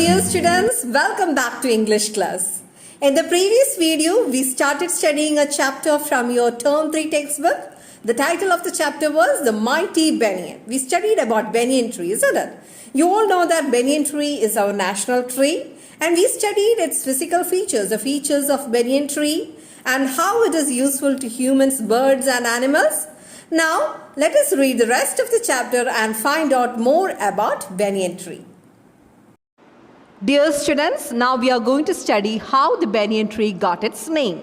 dear students, welcome back to English class. In the previous video, we started studying a chapter from your Term 3 textbook. The title of the chapter was The Mighty Banyan. We studied about banyan tree, isn't it? You all know that banyan tree is our national tree, and we studied its physical features, the features of banyan tree and how it is useful to humans, birds and animals. Now, let us read the rest of the chapter and find out more about banyan tree. Dear students, now we are going to study how the banyan tree got its name.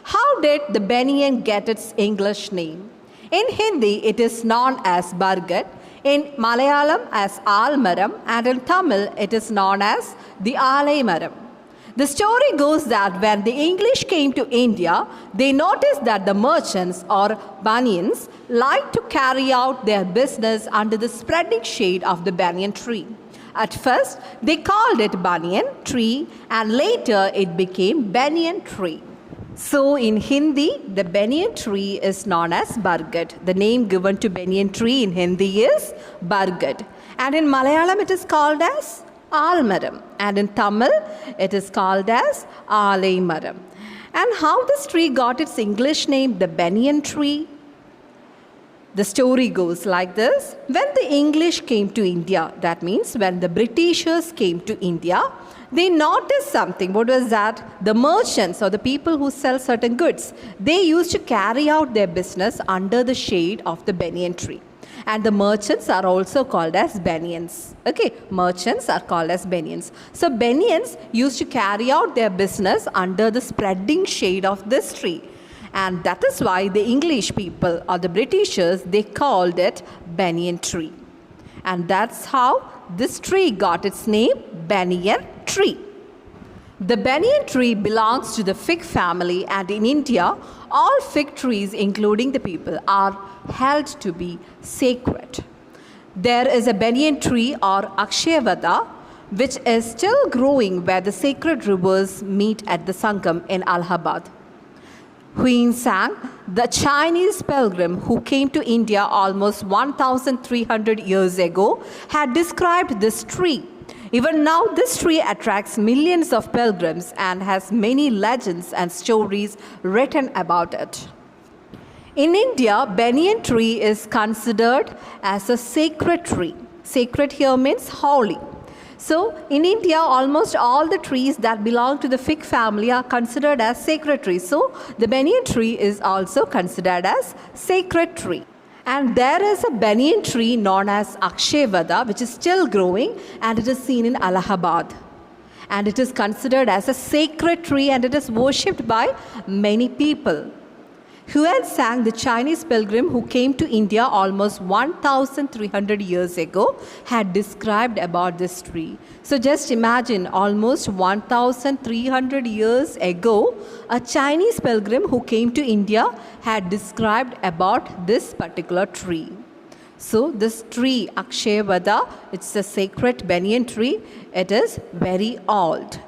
How did the banyan get its English name? In Hindi, it is known as Bargad, in Malayalam as Almaram, and in Tamil, it is known as the Alai Maram. The story goes that when the English came to India, they noticed that the merchants or banyans liked to carry out their business under the spreading shade of the banyan tree. At first, they called it banyan tree and later it became banyan tree. So in Hindi, the banyan tree is known as Bargad. The name given to banyan tree in Hindi is Bargad. And in Malayalam, it is called as Almaram. And in Tamil, it is called as Alai Maram. And how this tree got its English name, the banyan tree? The story goes like this. When the English came to India, that means when the Britishers came to India, they noticed something. What was that? The merchants or the people who sell certain goods, they used to carry out their business under the shade of the banyan tree. And the merchants are also called as banyans. Okay, merchants are called as banyans. So banyans used to carry out their business under the spreading shade of this tree. And that is why the English people or the Britishers, they called it banyan tree. And that's how this tree got its name, banyan tree. The banyan tree belongs to the fig family, and in India, all fig trees, including the people, are held to be sacred. There is a banyan tree or Akshayavada, which is still growing where the sacred rivers meet at the Sangam in Allahabad. Huinsang, the Chinese pilgrim who came to India almost 1,300 years ago, had described this tree. Even now, this tree attracts millions of pilgrims and has many legends and stories written about it. In India, banyan tree is considered as a sacred tree. Sacred here means holy. So, in India, almost all the trees that belong to the fig family are considered as sacred trees. So, the banyan tree is also considered as sacred tree. And there is a banyan tree known as Akshayavada, which is still growing, and it is seen in Allahabad. And it is considered as a sacred tree and it is worshipped by many people. Huinsang, the Chinese pilgrim who came to India almost 1,300 years ago, had described about this tree. So just imagine, almost 1,300 years ago, a Chinese pilgrim who came to India had described about this particular tree. So this tree, Akshayavada, it's a sacred banyan tree. It is very old.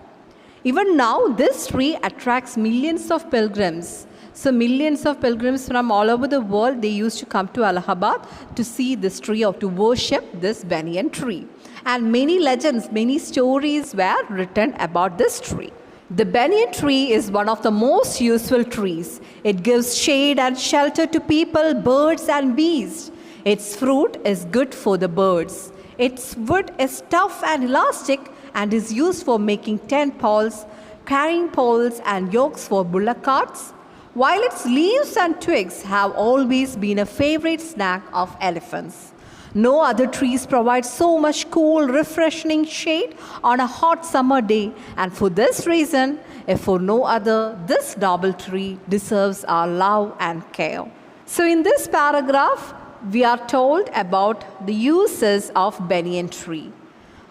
Even now, this tree attracts millions of pilgrims. So millions of pilgrims from all over the world, they used to come to Allahabad to see this tree or to worship this banyan tree. And many legends, many stories were written about this tree. The banyan tree is one of the most useful trees. It gives shade and shelter to people, birds and bees. Its fruit is good for the birds. Its wood is tough and elastic and is used for making tent poles, carrying poles and yokes for bullock carts, while its leaves and twigs have always been a favorite snack of elephants. No other trees provide so much cool, refreshing shade on a hot summer day, and for this reason, if for no other, this noble tree deserves our love and care. So in this paragraph, we are told about the uses of banyan tree.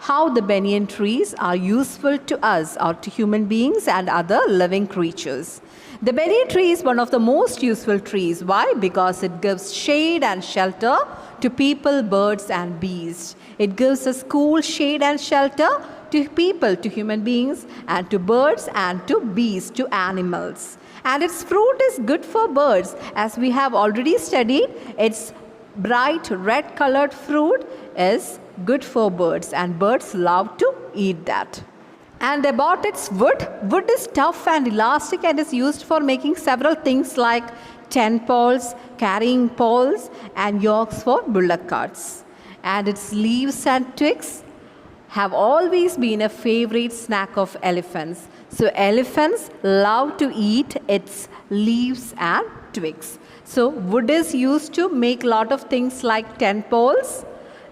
How the banyan trees are useful to us or to human beings and other living creatures. The banyan tree is one of the most useful trees. Why? Because it gives shade and shelter to people, birds and bees. It gives us cool shade and shelter to people, to human beings, and to birds and to bees, to animals. And its fruit is good for birds. As we have already studied, its bright red colored fruit is good for birds, and birds love to eat that. And about its wood, wood is tough and elastic and is used for making several things like tent poles, carrying poles, and yokes for bullock carts. And its leaves and twigs have always been a favorite snack of elephants. So elephants love to eat its leaves and twigs. So wood is used to make a lot of things like tent poles,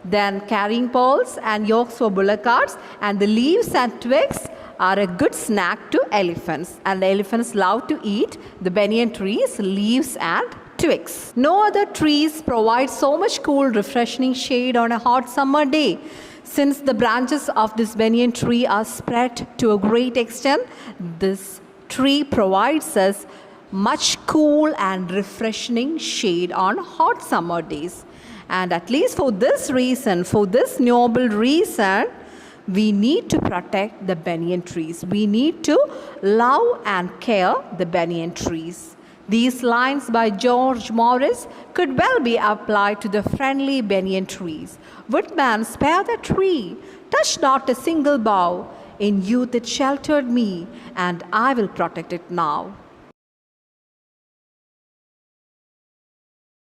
then carrying poles and yokes for bullock carts, and the leaves and twigs are a good snack to elephants, and the elephants love to eat the banyan trees, leaves and twigs. No other trees provide so much cool, refreshing shade on a hot summer day. Since the branches of this banyan tree are spread to a great extent, this tree provides us much cool and refreshing shade on hot summer days. And at least for this reason, for this noble reason, we need to protect the banyan trees. We need to love and care the banyan trees. These lines by George Morris could well be applied to the friendly banyan trees. Woodman, spare the tree, touch not a single bough. In youth it sheltered me, and I will protect it now.